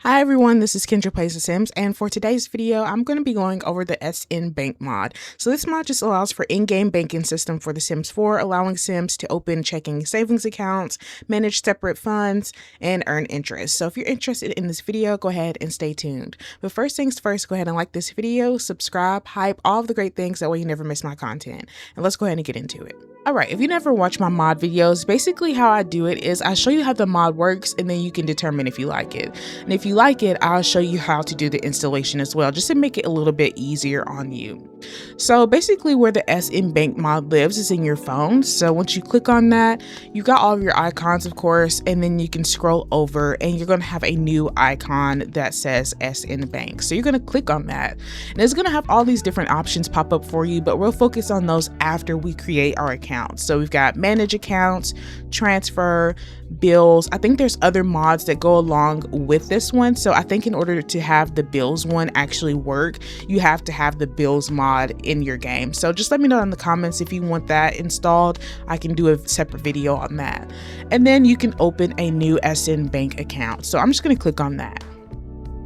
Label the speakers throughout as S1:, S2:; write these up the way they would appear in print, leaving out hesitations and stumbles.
S1: Hi everyone, this is Kendra Plays The Sims, and for today's video, I'm going to be going over the SNBank mod. So this mod just allows for in-game banking system for The Sims 4, allowing Sims to open checking savings accounts, manage separate funds, and earn interest. So if you're interested in this video, go ahead and stay tuned. But first things first, go ahead and like this video, subscribe, hype, all of the great things, that way you never miss my content. And let's go ahead and get into it. Alright, if you never watched my mod videos, basically how I do it is I show you how the mod works and then you can determine if you like it. And if you like it, I'll show you how to do the installation as well, just to make it a little bit easier on you. So basically where the SNBank mod lives is in your phone. So once you click on that, you got all of your icons, of course, and then you can scroll over and you're going to have a new icon that says SNBank. So you're going to click on that and it's going to have all these different options pop up for you, but we'll focus on those after we create our account. So we've got manage accounts, transfer, bills. I think there's other mods that go along with this one. So I think in order to have the bills one actually work, you have to have the bills mod in your game. So just let me know in the comments if you want that installed. I can do a separate video on that. And then you can open a new SNBank account. So I'm just going to click on that.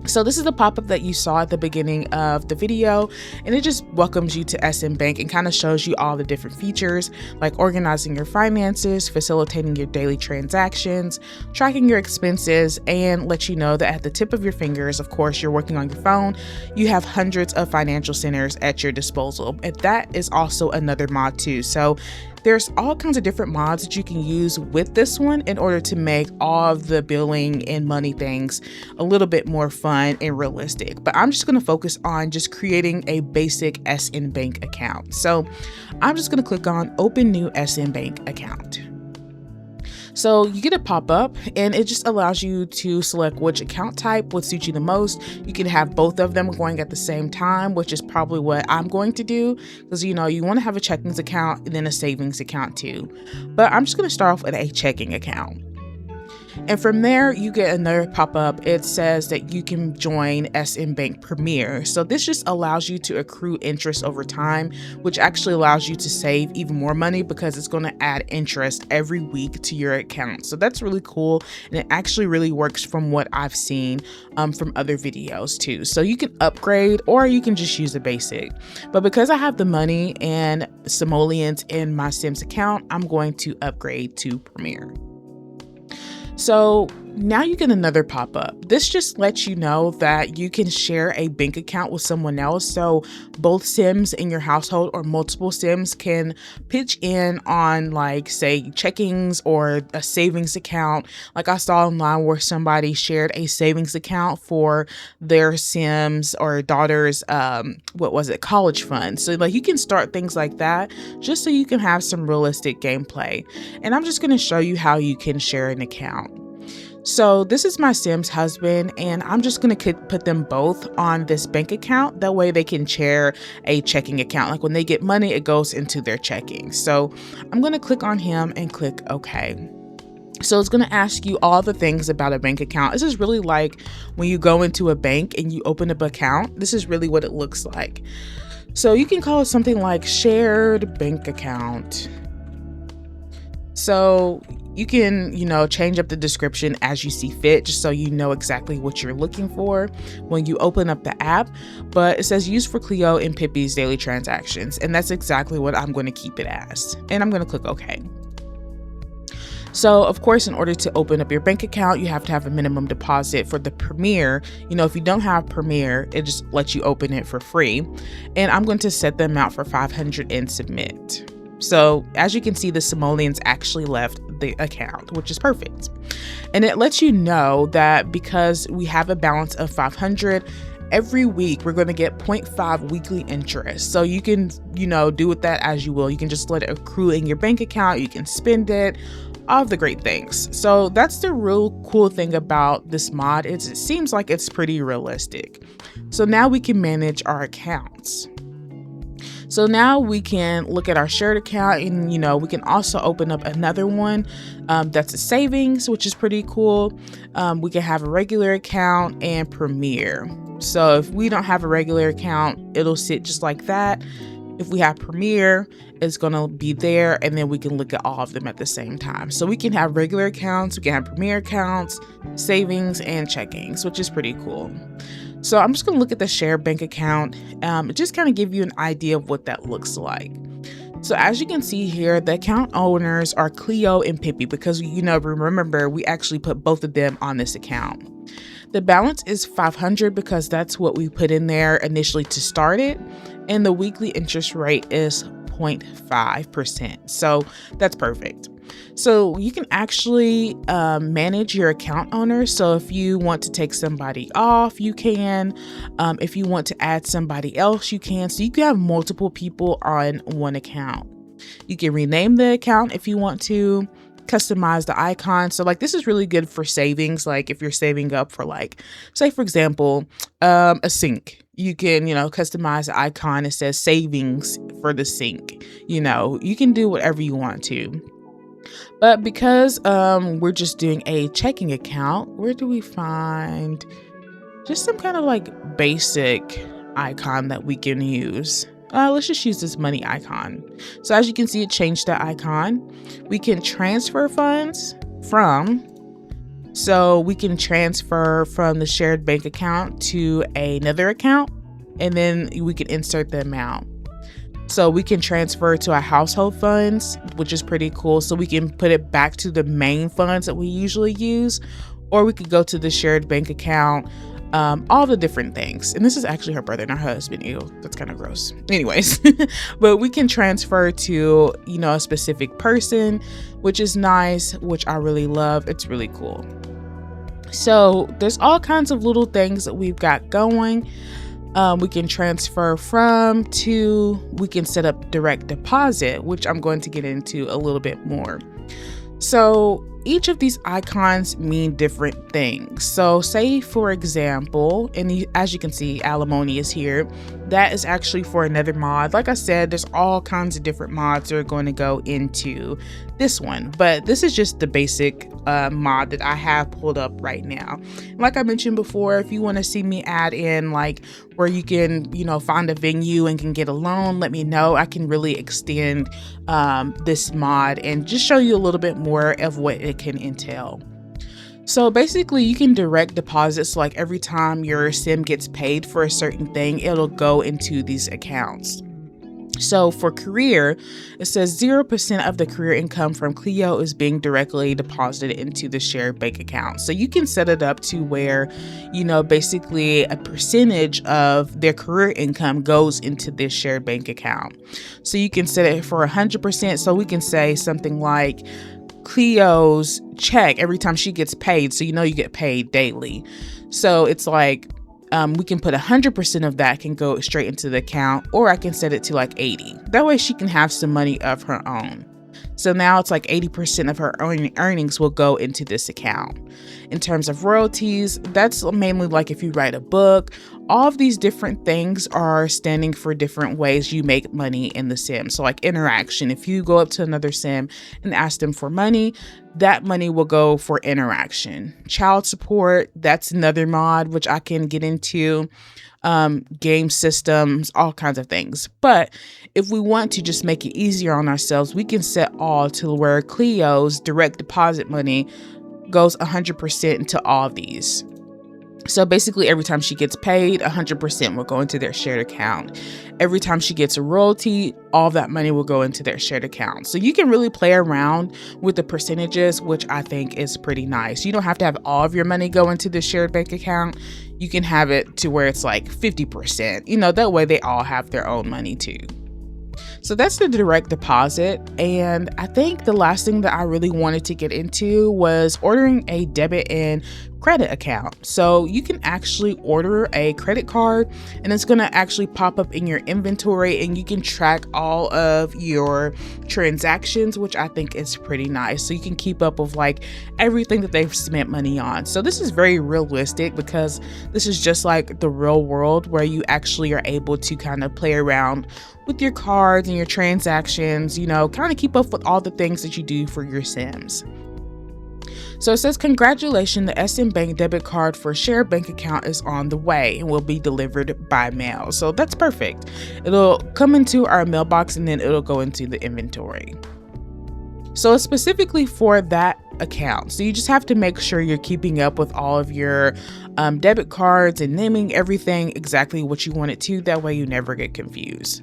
S1: So this is the pop-up that you saw at the beginning of the video, and it just welcomes you to SNBank and kind of shows you all the different features like organizing your finances, facilitating your daily transactions, tracking your expenses, and let you know that at the tip of your fingers, of course, you're working on your phone, you have hundreds of financial centers at your disposal. And that is also another mod too. So there's all kinds of different mods that you can use with this one in order to make all of the billing and money things a little bit more fun and realistic. But I'm just going to focus on just creating a basic SNBank account. So I'm just going to click on Open New SNBank Account. So you get a pop-up and it just allows you to select which account type would suit you the most. You can have both of them going at the same time, which is probably what I'm going to do because you want to have a checkings account and then a savings account too. But I'm just going to start off with a checking account. And from there, you get another pop-up. It says that you can join SNBank Premier. So this just allows you to accrue interest over time, which actually allows you to save even more money because it's going to add interest every week to your account. So that's really cool. And it actually really works from what I've seen from other videos too. So you can upgrade or you can just use the basic. But because I have the money and simoleons in my Sims account, I'm going to upgrade to Premier. So now you get another pop-up. This just lets you know that you can share a bank account with someone else. So both Sims in your household or multiple Sims can pitch in on, like, say, checkings or a savings account. Like I saw online where somebody shared a savings account for their Sims or daughter's, college fund. So like you can start things like that just so you can have some realistic gameplay. And I'm just going to show you how you can share an account. So this is my Sim's husband, and I'm just going to put them both on this bank account. That way they can share a checking account. Like when they get money, it goes into their checking. So I'm going to click on him and click OK. So it's going to ask you all the things about a bank account. This is really like when you go into a bank and you open up an account. This is really what it looks like. So you can call it something like shared bank account. So you can, change up the description as you see fit, just so you know exactly what you're looking for when you open up the app. But it says used for Cleo and Pippi's daily transactions. And that's exactly what I'm going to keep it as. And I'm going to click OK. So, of course, in order to open up your bank account, you have to have a minimum deposit for the Premier. If you don't have Premier, it just lets you open it for free. And I'm going to set them out for 500 and submit. So as you can see, the simoleons actually left the account, which is perfect. And it lets you know that because we have a balance of 500, every week we're going to get 0.5 weekly interest. So you can, do with that as you will. You can just let it accrue in your bank account. You can spend it, all of the great things. So that's the real cool thing about this mod. It seems like it's pretty realistic. So now we can manage our accounts. So now we can look at our shared account and, we can also open up another one that's a savings, which is pretty cool. We can have a regular account and Premier. So if we don't have a regular account, it'll sit just like that. If we have Premiere, it's going to be there, and then we can look at all of them at the same time. So we can have regular accounts, we can have Premiere accounts, savings, and checkings, which is pretty cool. So I'm just going to look at the shared bank account, just kind of give you an idea of what that looks like. So as you can see here, the account owners are Cleo and Pippi because, remember, we actually put both of them on this account. The balance is $500 because that's what we put in there initially to start it. And the weekly interest rate is 0.5%. So that's perfect. So you can actually manage your account owner. So if you want to take somebody off, you can. If you want to add somebody else, you can. So you can have multiple people on one account. You can rename the account if you want to. Customize the icon. So like this is really good for savings. Like if you're saving up for like, say for example, a sink, you can, customize the icon. It says savings for the sink. You can do whatever you want to. But because we're just doing a checking account, where do we find just some kind of like basic icon that we can use? Let's just use this money icon. So as you can see, it changed the icon. We can transfer funds so we can transfer from the shared bank account to another account, and then we can insert the amount. So we can transfer to our household funds, which is pretty cool. So we can put it back to the main funds that we usually use, or we could go to the shared bank account, all the different things. And this is actually her brother, not her husband. Ew, that's kind of gross. Anyways, but we can transfer to, a specific person, which is nice, which I really love. It's really cool. So there's all kinds of little things that we've got going. We can transfer from to, we can set up direct deposit, which I'm going to get into a little bit more. So each of these icons mean different things. So say for example, and as you can see, alimony is here. That is actually for another mod. Like I said, there's all kinds of different mods that are going to go into this one, but this is just the basic mod that I have pulled up right now. Like I mentioned before, if you want to see me add in like where you can, find a venue and can get a loan, let me know. I can really extend this mod and just show you a little bit more of what it can entail. So basically you can direct deposits, like every time your sim gets paid for a certain thing, it'll go into these accounts. So for career, it says 0% of the career income from Cleo is being directly deposited into the shared bank account. So you can set it up to where, basically a percentage of their career income goes into this shared bank account. So you can set it for 100%. So we can say something like Cleo's check every time she gets paid. So you get paid daily. So it's like, we can put 100% of that can go straight into the account, or I can set it to like 80. That way she can have some money of her own. So now it's like 80% of her earnings will go into this account. In terms of royalties, that's mainly like if you write a book. All of these different things are standing for different ways you make money in the sim. So like interaction, if you go up to another sim and ask them for money, that money will go for interaction. Child support, that's another mod, which I can get into. Game systems, all kinds of things. But if we want to just make it easier on ourselves, we can set all to where Cleo's direct deposit money goes 100% into all of these. So basically every time she gets paid, 100% will go into their shared account. Every time she gets a royalty, all that money will go into their shared account. So you can really play around with the percentages, which I think is pretty nice. You don't have to have all of your money go into the shared bank account. You can have it to where it's like 50%. That way they all have their own money too. So that's the direct deposit. And I think the last thing that I really wanted to get into was ordering a debit and credit account. So you can actually order a credit card and it's going to actually pop up in your inventory and you can track all of your transactions, which I think is pretty nice. So you can keep up with like everything that they've spent money on. So this is very realistic because this is just like the real world where you actually are able to kind of play around with your cards and your transactions, kind of keep up with all the things that you do for your Sims. So it says, congratulations, the SNBank debit card for shared bank account is on the way and will be delivered by mail. So that's perfect. It'll come into our mailbox and then it'll go into the inventory. So it's specifically for that account. So you just have to make sure you're keeping up with all of your debit cards and naming everything exactly what you want it to. That way you never get confused.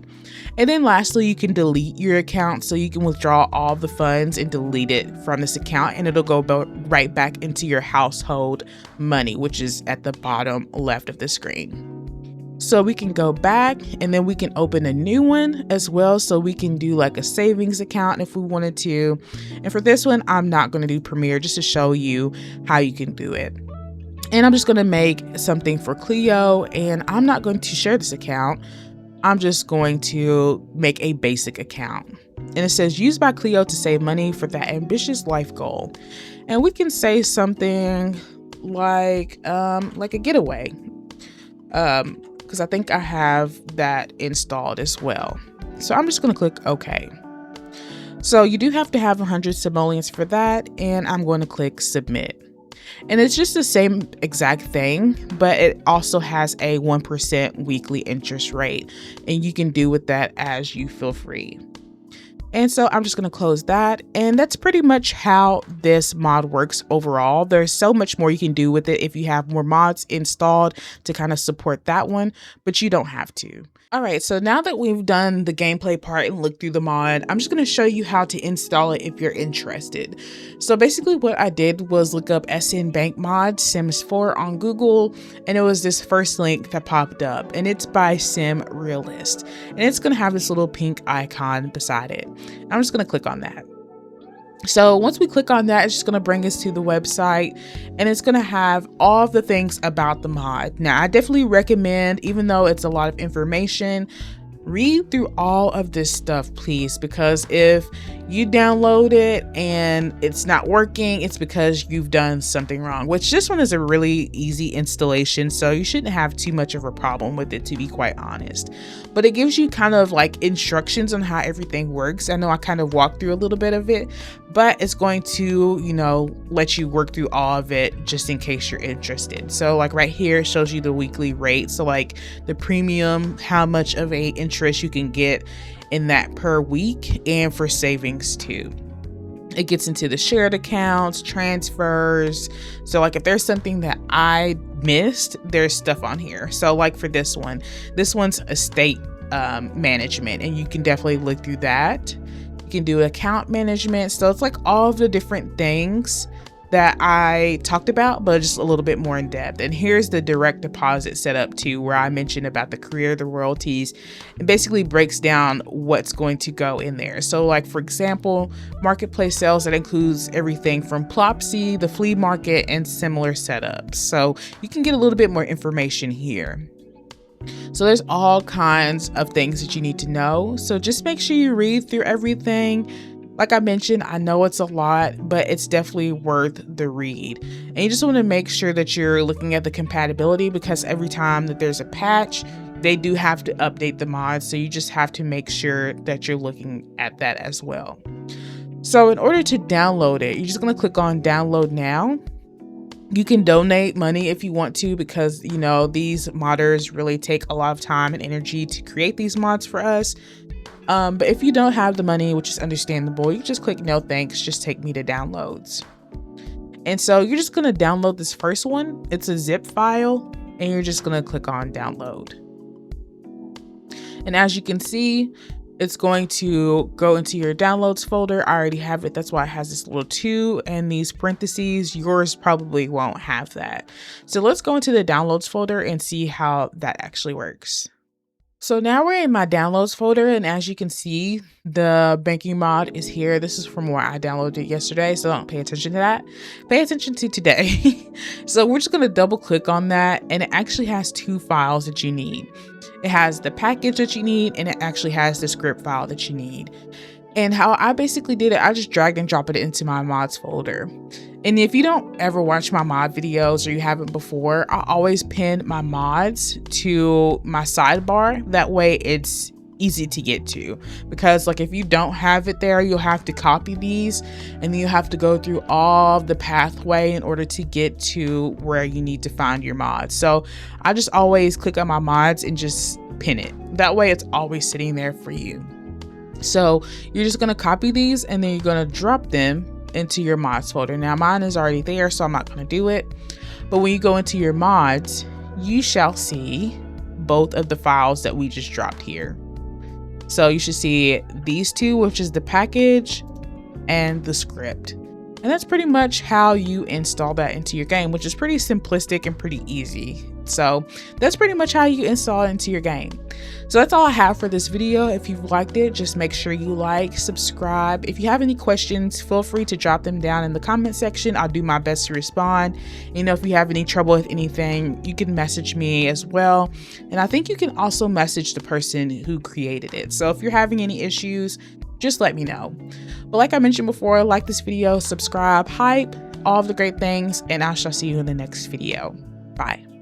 S1: And then lastly, you can delete your account, so you can withdraw all the funds and delete it from this account, and it'll go right back into your household money, which is at the bottom left of the screen. So we can go back and then we can open a new one as well. So we can do like a savings account if we wanted to. And for this one, I'm not going to do Premier, just to show you how you can do it. And I'm just going to make something for Cleo, and I'm not going to share this account. I'm just going to make a basic account. And it says used by Cleo to save money for that ambitious life goal. And we can say something like a getaway. Because I think I have that installed as well. So I'm just going to click OK. So you do have to have 100 simoleons for that, and I'm going to click submit. And it's just the same exact thing, but it also has a 1% weekly interest rate, and you can do with that as you feel free. And so I'm just going to close that. And that's pretty much how this mod works overall. There's so much more you can do with it if you have more mods installed to kind of support that one, but you don't have to. All right, so now that we've done the gameplay part and looked through the mod, I'm just going to show you how to install it if you're interested. So basically what I did was look up SNBank Mod Sims 4 on Google, and it was this first link that popped up, and it's by SimRealist. And it's going to have this little pink icon beside it. I'm just going to click on that. So once we click on that, it's just going to bring us to the website, and it's going to have all of the things about the mod. Now, I definitely recommend, even though it's a lot of information, read through all of this stuff, please, because if you download it and it's not working, it's because you've done something wrong, which this one is a really easy installation, so you shouldn't have too much of a problem with it, to be quite honest. But it gives you kind of like instructions on how everything works. I know I kind of walked through a little bit of it, but it's going to, you know, let you work through all of it just in case you're interested. So like right here, it shows you the weekly rate. So like the premium, how much of a interest you can get in that per week, and for savings too. It gets into the shared accounts, transfers. So like if there's something that I missed, there's stuff on here. So like for this one's estate management, and you can definitely look through that. You can do account management. So it's like all of the different things that I talked about, but just a little bit more in depth. And here's the direct deposit setup too, where I mentioned about the career, the royalties. It basically breaks down what's going to go in there. So like, for example, marketplace sales, that includes everything from Plopsy, the flea market, and similar setups. So you can get a little bit more information here. So there's all kinds of things that you need to know. So just make sure you read through everything. Like I mentioned, I know it's a lot, but it's definitely worth the read. And you just want to make sure that you're looking at the compatibility, because every time that there's a patch, they do have to update the mods. So you just have to make sure that you're looking at that as well. So in order to download it, you're just going to click on download now. You can donate money if you want to, because, you know, these modders really take a lot of time and energy to create these mods for us. But if you don't have the money, which is understandable, you just click no thanks, just take me to downloads. And so you're just going to download this first one. It's a zip file, and you're just going to click on download. And as you can see, it's going to go into your downloads folder. I already have it. That's why it has this little 2 and these parentheses. Yours probably won't have that. So let's go into the downloads folder and see how that actually works. So now we're in my downloads folder, and as you can see, the banking mod is here. This is from where I downloaded it yesterday, so don't pay attention to that. Pay attention to today. So we're just going to double click on that, and it actually has 2 files that you need. It has the package that you need, and it actually has the script file that you need. And how I basically did it, I just dragged and dropped it into my mods folder. And if you don't ever watch my mod videos, or you haven't before, I always pin my mods to my sidebar. That way it's easy to get to, because like if you don't have it there, you'll have to copy these and then you have to go through all the pathway in order to get to where you need to find your mods. So I just always click on my mods and just pin it. That way it's always sitting there for you. So you're just going to copy these and then you're going to drop them into your mods folder. Now mine is already there, so I'm not going to do it. But when you go into your mods, you shall see both of the files that we just dropped here. So you should see these two, which is the package and the script. And that's pretty much how you install that into your game, which is pretty simplistic and pretty easy. So that's pretty much how you install it into your game. So that's all I have for this video. If you've liked it, just make sure you like, subscribe. If you have any questions, feel free to drop them down in the comment section. I'll do my best to respond. You know, if you have any trouble with anything, you can message me as well. And I think you can also message the person who created it. So if you're having any issues, just let me know. But like I mentioned before, like this video, subscribe, hype, all of the great things, and I shall see you in the next video. Bye.